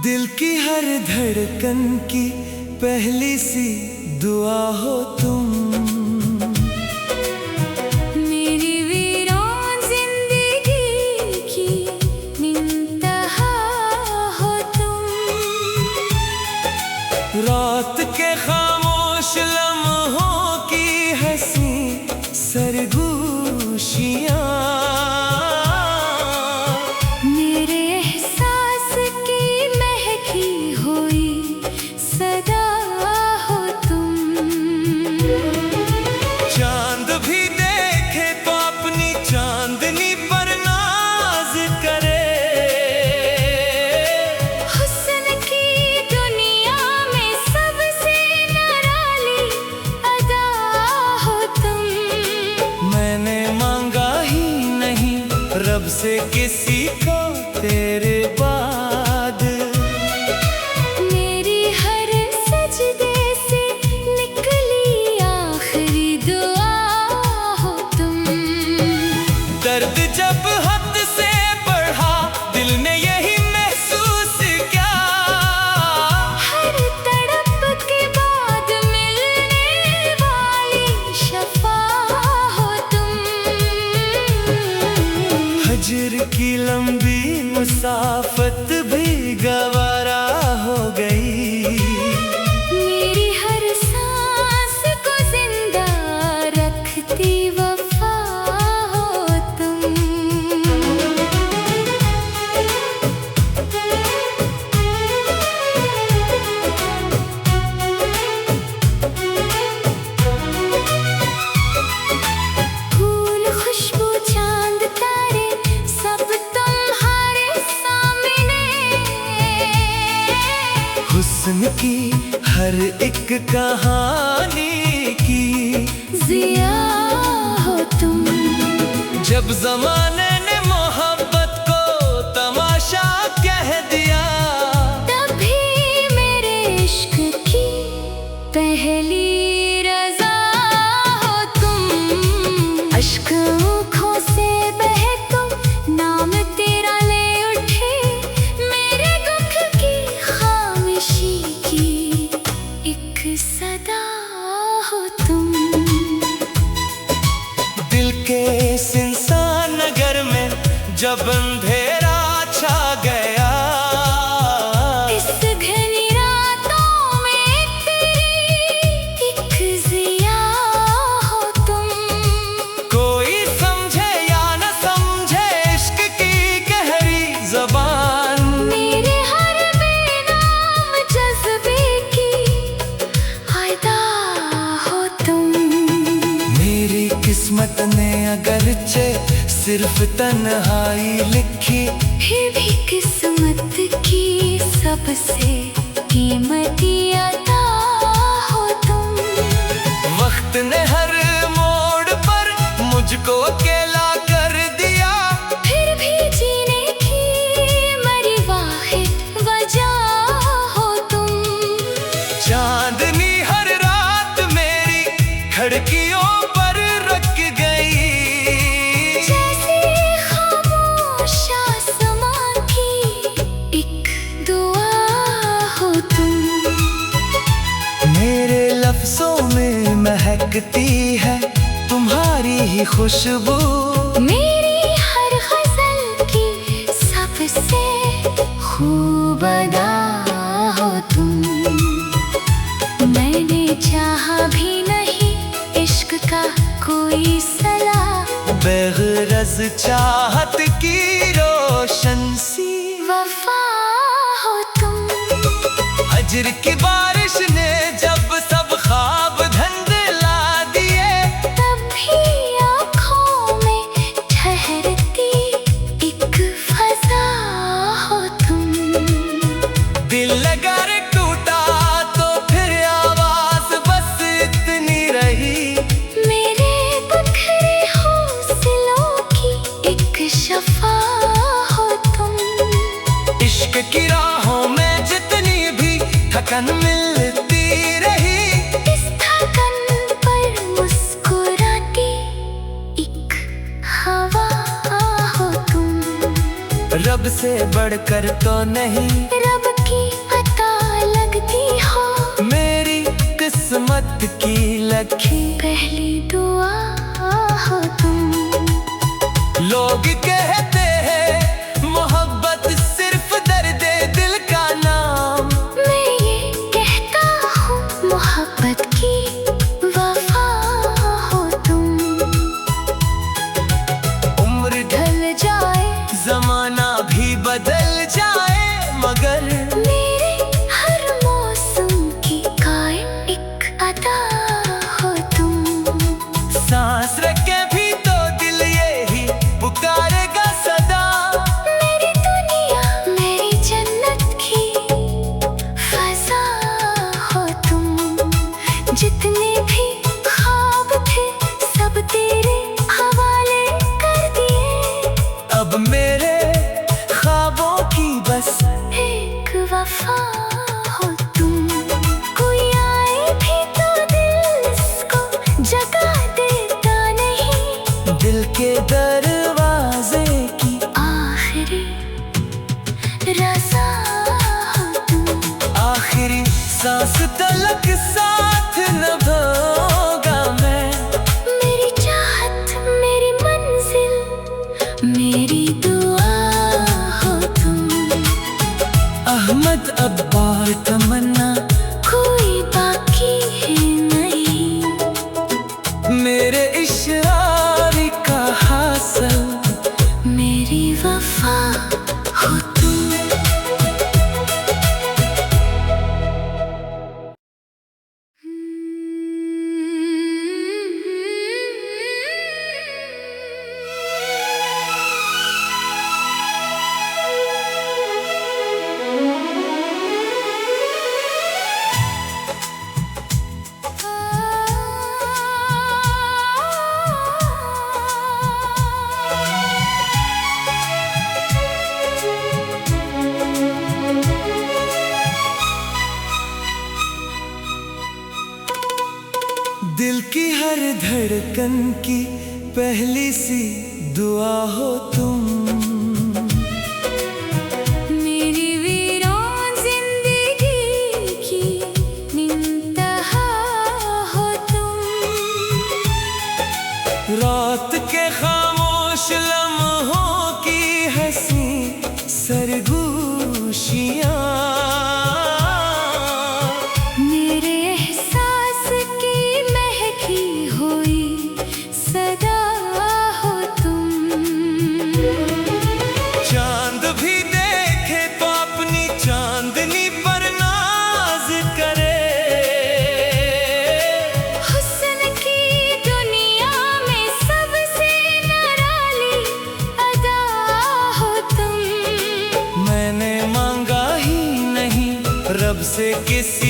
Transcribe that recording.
दिल की हर धड़कन की पहली सी दुआ हो तुम। मेरी वीरान जिंदगी की इंतहा हो तुम। रात के खामोश लम्हों की हंसी सरगोशियाँ, चांद भी देखे तो अपनी चांदनी पर नाज करे। हुस्न की दुनिया में सबसे निराली अदा हो तुम। मैंने मांगा ही नहीं रब से किसी को तेरे बाद। मेरी हर सजदे से निकली आखिरी दुआ हो तुम। दर्द जब हद से बढ़ा दिल ने यही महसूस किया। हर तड़प के बाद मिलने वाली शफा हो तुम। हजर की लंबी मुसाफत भी गवारा हो गई। मेरी हर सांस को जिंदा रखती वफा हो तुम। फूल खुशबू चांद तारे सब तुम्हारे सामने। हुस्न की हर एक कहानी की जिया हो तुम। जब जमाने ने मोहब्बत को तमाशा कह दिया, तभी मेरे इश्क की पहली रज़ा हो तुम। अश्क आँखों से बहे तुम नाम तेरा ले उठे। मेरे दुख की खामोशी की एक सदा हो तुम। दिल के इस इंसान नगर में जब अंधेरा छा गया। इस घनी रातों में तेरी एक जिया हो तुम। कोई समझे या न समझे इश्क की गहरी ज़बान। मेरे हर बेनाम जज्बे की अदा हो तुम। मेरी किस्मत ने अगरचे सिर्फ तन्हाई लिखी, फिर भी किस्मत की सबसे कीमती अदा हो तुम। वक्त ने हर मोड़ पर मुझको अकेला कर दिया। फिर भी जीने की मरी वाहिद वजह हो तुम। चांदनी हर रात मेरी खिड़कियों पर रख गई। जैसे खामोश आसमां की एक दुआ हो तुम। मेरे लफ्जों में महकती है तुम्हारी ही खुशबू। मेरी हर गजल की सबसे खूब अदा हो तुम। मैंने चाहा भी नहीं इश्क का कोई सलाह। बेगरज चाहत की रोशन सी वफा हो तुम। हजर की बारिश ने जब सब ख्वाब धुंधला दिए, तब भी आँखों में ठहरती एक फजा हो तुम। दिल अगर टूटा तो फिर आवाज बस इतनी रही। मेरे बिखरे हौसलों की एक शफा हो तुम। इश्क की राहों में जितनी भी थकन मिलती रही, इस थकन पर मुस्कुराती एक हवा हो तुम। रब से बढ़कर तो नहीं, रब की रखे पहली दुआ हो तुम। लोग कहते हैं मोहब्बत सिर्फ दर्द दिल का नाम, मैं ये कहता हूँ मोहब्बत की वफा हो तुम। उम्र ढल जाए जमाना भी बदल जाए, मगर मेरे हर मौसम की कायम एक अदा हो तुम। सांस रखे भी तो दिल यही पुकारेगा सदा। मेरी दुनिया मेरी जन्नत की फजा हो तुम। जितने भी ख्वाब थे सब तेरे हवाले कर दिए, अब मेरे ख्वाबों की बस एक वफा हो तुम। कोई आए भी तो दिल इसको जगा देता नहीं, दिल के दरवाजे की आखिरी रज़ा हो तुम। आखिरी सांस तलक साथ निभाऊंगा मैं। मेरी चाहत मेरी मंजिल मेरी दुआ हो तुम। अहमद अब्बार तमन्ना कोई बाकी है नहीं, मेरे इशारे का हासिल मेरी वफा हो तुम। दिल की हर धड़कन की पहली सी दुआ हो तुम। मेरी वीरान जिंदगी की इंतहा हो तुम। रात के खामोश लम्हों की हंसी सरगोशियाँ, मेरे एहसास की महकी हुई सदा हो तुम। चांद भी देखे तो अपनी चांदनी पर नाज करे। हुस्न की दुनिया में सबसे निराली अदा हो तुम। मैंने मांगा ही नहीं रब से किसी